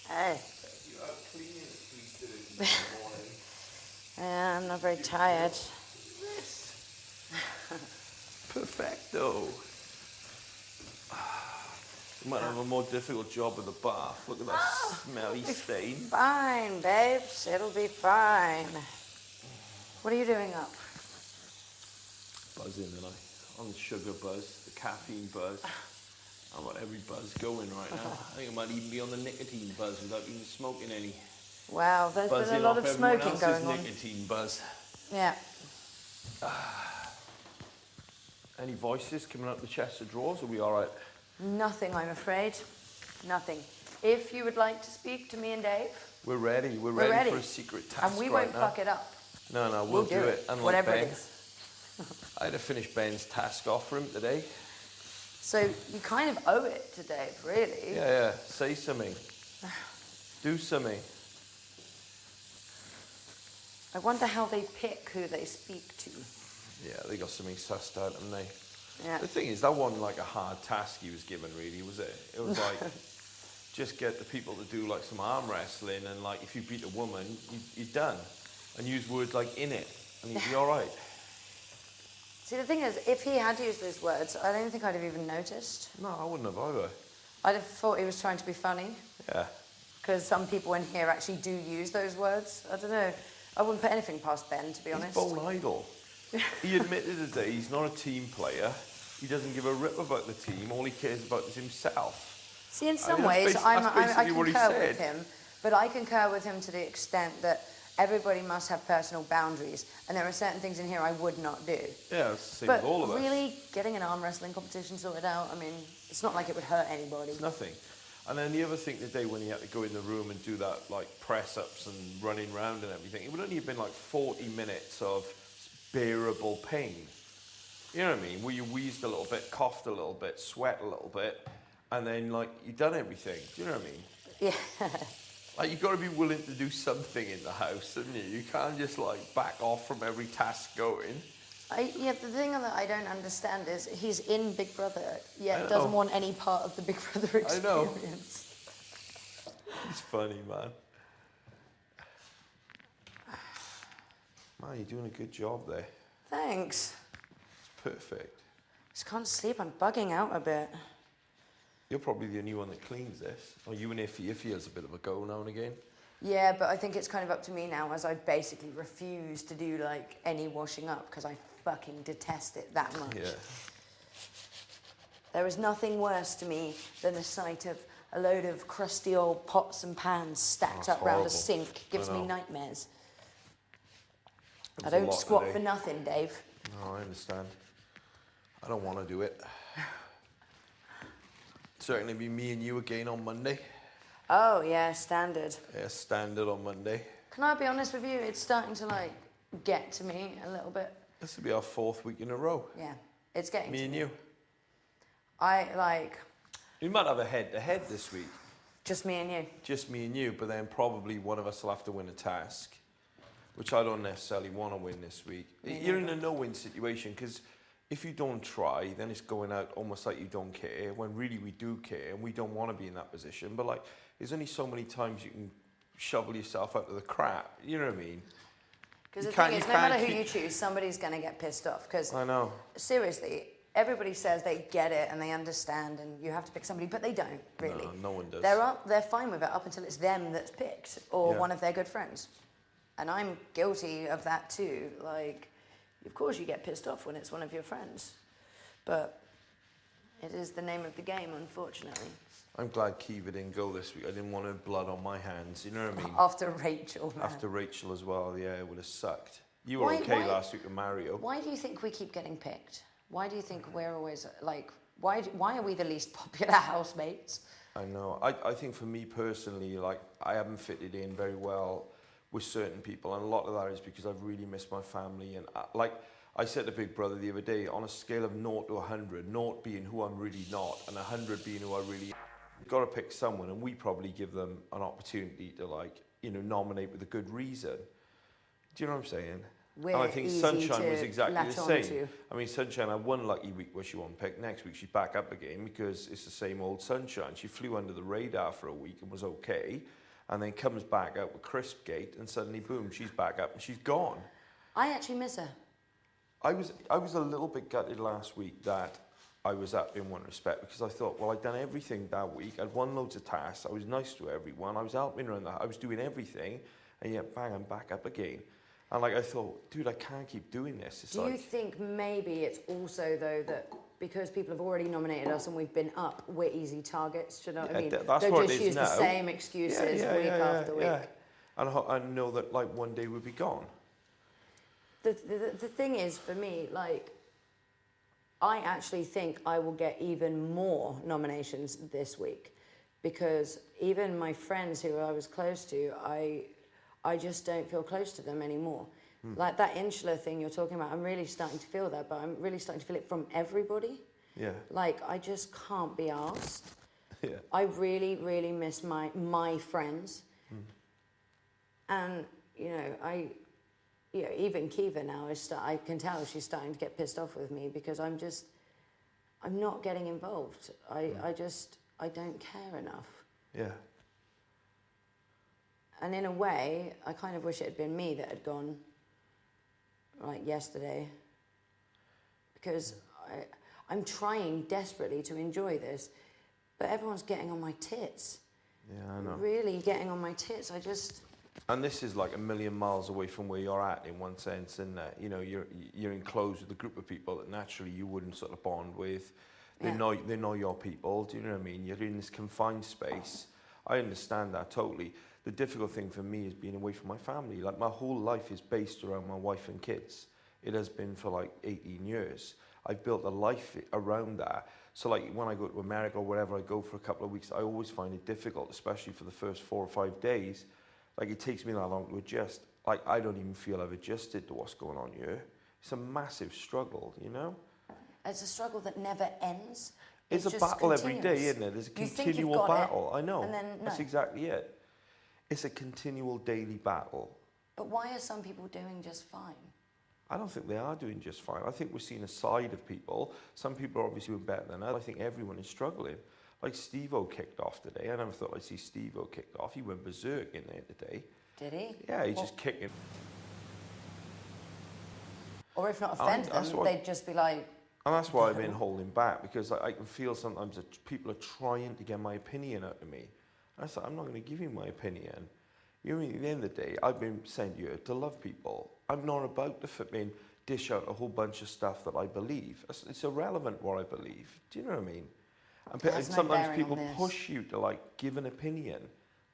Hey. You are cleaning at 3:30 in the morning. Yeah, I'm not very tired. Perfecto. You might have a more difficult job with the bath. Look at that smelly stain. Fine, babes. It'll be fine. What are you doing up? Buzzing, and I on the sugar buzz, the caffeine buzz. I want every buzz going right now. I think I might even be on the nicotine buzz without even smoking any. Wow, there's been a Buzzing lot off of everyone smoking else's going on. nicotine buzz. Yeah. Any voices coming up the chest of drawers? Are we all right? Nothing, I'm afraid. Nothing. If you would like to speak to me and Dave, We're ready. We're ready for a secret task and we right won't now. fuck it up. No, we'll do it. Unlike whatever Ben. it is. I had to finish Ben's task off for him today. So you kind of owe it to Dave, really. Yeah. Say something. Do something. I wonder how they pick who they speak to. Yeah, they got something sussed out, haven't they? Yeah. The thing is, that wasn't like a hard task he was given, really, was it? It was like, just get the people to do like some arm wrestling, and like if you beat a woman, you're done. And use words like in it, and you'd be all right. See, the thing is, if he had used those words, I don't think I'd have even noticed. No, I wouldn't have either. I'd have thought he was trying to be funny. Yeah. Because some people in here actually do use those words. I don't know. I wouldn't put anything past Ben, to be honest. He's bone idle. He admitted today he's not a team player. He doesn't give a rip about the team. All he cares about is himself. See, in some ways, I what he concur said. with him, but I concur with him to the extent that everybody must have personal boundaries, and there are certain things in here I would not do. Yeah, it's the same But with all of us. really, getting an arm wrestling competition sorted out, I mean, it's not like it would hurt anybody. It's nothing. And then the other thing today, when he had to go in the room and do that, like press-ups and running around and everything, it would only have been like 40 minutes of bearable pain. You know what I mean? Where you wheezed a little bit, coughed a little bit, sweat a little bit, and then like you've done everything. Do you know what I mean? Yeah. Like you've got to be willing to do something in the house, haven't you? You can't just like back off from every task going. Yeah, the thing that I don't understand is he's in Big Brother, yet I doesn't know. want any part of the Big Brother experience. I know. He's funny, man. Man, you're doing a good job there. Thanks. It's perfect. Just can't sleep, I'm bugging out a bit. You're probably the only one that cleans this. Or you and Iffy has a bit of a go now and again. Yeah, but I think it's kind of up to me now, as I basically refuse to do like any washing up because I fucking detest it that much. Yeah. There is nothing worse to me than the sight of a load of crusty old pots and pans stacked up round a sink. Gives me nightmares. I don't squat for nothing, Dave. No, I understand. I don't want to do it. Certainly be me and you again on Monday. Oh, yeah, standard. Yeah, standard on Monday. Can I be honest with you? It's starting to, like, get to me a little bit. This will be our 4th week in a row. Yeah, it's getting Me to and me. you. We might have a head-to-head this week. Just me and you. Just me and you, but then probably one of us will have to win a task, which I don't necessarily want to win this week. You're in a no-win situation, because if you don't try, then it's going out almost like you don't care, when really we do care, and we don't want to be in that position. But, like, there's only so many times you can shovel yourself out of the crap. You know what I mean? Because the thing is, no matter who you choose, somebody's going to get pissed off. Because I know. Seriously, everybody says they get it and they understand and you have to pick somebody, but they don't, really. No one does. They're fine with it up until it's them that's picked or one of their good friends. And I'm guilty of that too. Like, of course you get pissed off when it's one of your friends. But it is the name of the game, unfortunately. I'm glad Kiva didn't go this week. I didn't want her blood on my hands, you know what I mean? After Rachel, man. After Rachel as well, yeah, it would have sucked. You were okay last week with Mario. Why do you think we keep getting picked? Why do you think we're always, like, why are we the least popular housemates? I know. I think for me personally, like, I haven't fitted in very well with certain people, and a lot of that is because I've really missed my family. And like I said to Big Brother the other day, on a scale of 0 to 100, 0 being who I'm really not, and 100 being who I really am, you've got to pick someone, and we probably give them an opportunity to, like, you know, nominate with a good reason. Do you know what I'm saying? we're And I think easy Sunshine to was exactly latch the on same. to. I mean, Sunshine had one lucky week where she won pick. Next week, she's back up again because it's the same old Sunshine. She flew under the radar for a week and was okay, and then comes back out with Crispgate, and suddenly, boom, she's back up and she's gone. I actually miss her. I was a little bit gutted last week that I was up in one respect because I thought, well, I'd done everything that week. I'd won loads of tasks. I was nice to everyone. I was helping around I was doing everything, and yet, bang, I'm back up again. And like I thought, dude, I can't keep doing this. It's Do you think maybe it's also though that because people have already nominated us and we've been up, we're easy targets? Do you know what I mean? That's They'll what just it is use now. the same excuses week after week. Yeah. And I know that like one day we'll be gone. The thing is, for me, like, I actually think I will get even more nominations this week because even my friends who I was close to, I just don't feel close to them anymore. Like that insular thing you're talking about, I'm really starting to feel that, but I'm really starting to feel it from everybody. Yeah. Like, I just can't be asked. Yeah. I really, really miss my friends. And, you know, even Kiva now, I can tell she's starting to get pissed off with me because I'm not getting involved. I don't care enough. Yeah. And in a way, I kind of wish it had been me that had gone, like, yesterday. Because I'm trying desperately to enjoy this, but everyone's getting on my tits. Yeah, I know. Really getting on my tits. And this is like a million miles away from where you're at in one sense, and you know you're enclosed with a group of people that naturally you wouldn't sort of bond with. They know your people. Do you know what I mean? You're in this confined space. I understand that totally. The difficult thing for me is being away from my family. Like my whole life is based around my wife and kids. It has been for like 18 years. I've built a life around that. So like when I go to America or wherever I go for a couple of weeks, I always find it difficult, especially for the first 4 or 5 days. Like it takes me that long to adjust. Like I don't even feel I've adjusted to what's going on here. It's a massive struggle, you know? It's a struggle that never ends. It's a just battle continuous. every day, isn't it? There's a You think you've continual got battle. it, I know. and then That's no. exactly it. It's a continual daily battle. But why are some people doing just fine? I don't think they are doing just fine. I think we're seeing a side of people. Some people are obviously doing better than others. I think everyone is struggling. Like Steve-O kicked off today. I never thought I'd see Steve-O kicked off. He went berserk in there today. Did he? Yeah, he's just kicking. Or if not offend them, they'd just be like... And that's why I've been holding back, because I can feel sometimes that people are trying to get my opinion out of me. And I said, I'm not going to give you my opinion. You know, at the end of the day, I've been sent here to love people. I'm not about to dish out a whole bunch of stuff that I believe. It's irrelevant what I believe. Do you know what I mean? And sometimes people push you to like give an opinion.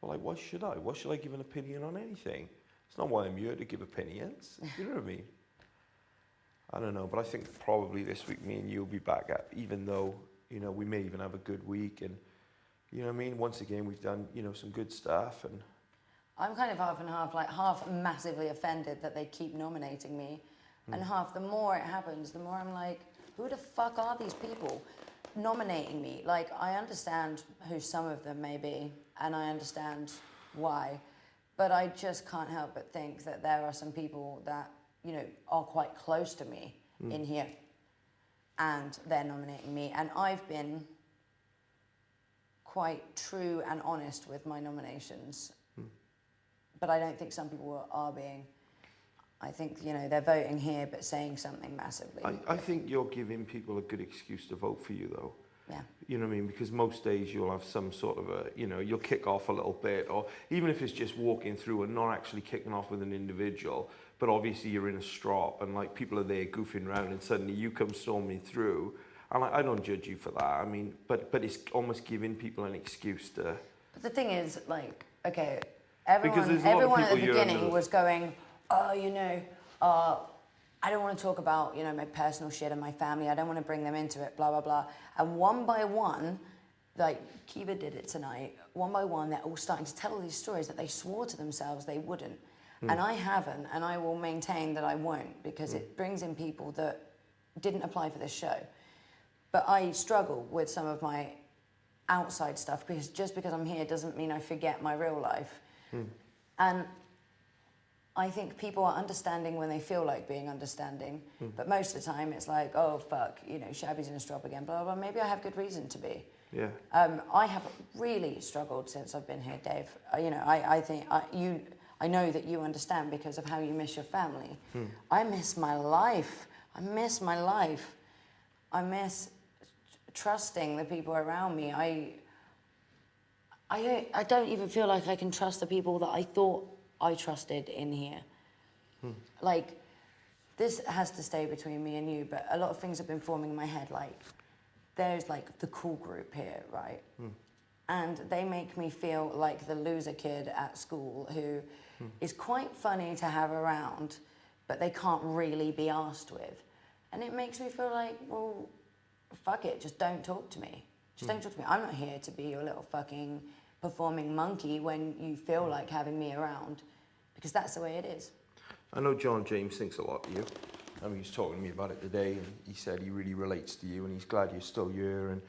Well, like, why should I? Why should I give an opinion on anything? It's not why I'm here to give opinions. You know what I mean? I don't know, but I think probably this week me and you will be back up, even though, you know, we may even have a good week. And, you know what I mean? Once again, we've done, you know, some good stuff. And I'm kind of half and half, like half massively offended that they keep nominating me. And half, the more it happens, the more I'm like, who the fuck are these people nominating me? Like, I understand who some of them may be, and I understand why. But I just can't help but think that there are some people that, you know, are quite close to me in here, and they're nominating me. And I've been quite true and honest with my nominations, but I don't think some people are being. I think, you know, they're voting here but saying something massively. I think you're giving people a good excuse to vote for you, though. Yeah. You know what I mean? Because most days you'll have some sort of a, you know, you'll kick off a little bit, or even if it's just walking through and not actually kicking off with an individual, but obviously you're in a strop and like people are there goofing around and suddenly you come storming through. And I don't judge you for that. I mean, but it's almost giving people an excuse to... But the thing is, like, okay, everyone at the beginning was going, oh, you know, I don't want to talk about, you know, my personal shit and my family. I don't want to bring them into it, blah, blah, blah. And one by one, like Kiva did it tonight, one by one, they're all starting to tell all these stories that they swore to themselves they wouldn't. And I haven't, and I will maintain that I won't, because it brings in people that didn't apply for this show. But I struggle with some of my outside stuff, because just because I'm here doesn't mean I forget my real life. And I think people are understanding when they feel like being understanding, but most of the time it's like, oh fuck, you know, Shabby's in a strop again, blah, blah, blah. Maybe I have good reason to be. Yeah. I have really struggled since I've been here, Dave. You know, I know that you understand because of how you miss your family. I miss my life. I miss my life. I miss trusting the people around me. I don't even feel like I can trust the people that I thought I trusted in here. Like, this has to stay between me and you, but a lot of things have been forming in my head. Like, there's like the cool group here, right? And they make me feel like the loser kid at school who is quite funny to have around, but they can't really be asked with. And it makes me feel like, well, fuck it, just don't talk to me. Just don't talk to me. I'm not here to be your little fucking performing monkey when you feel like having me around, because that's the way it is. I know John James thinks a lot of you. I mean, he was talking to me about it today, and he said he really relates to you, and he's glad you're still here, and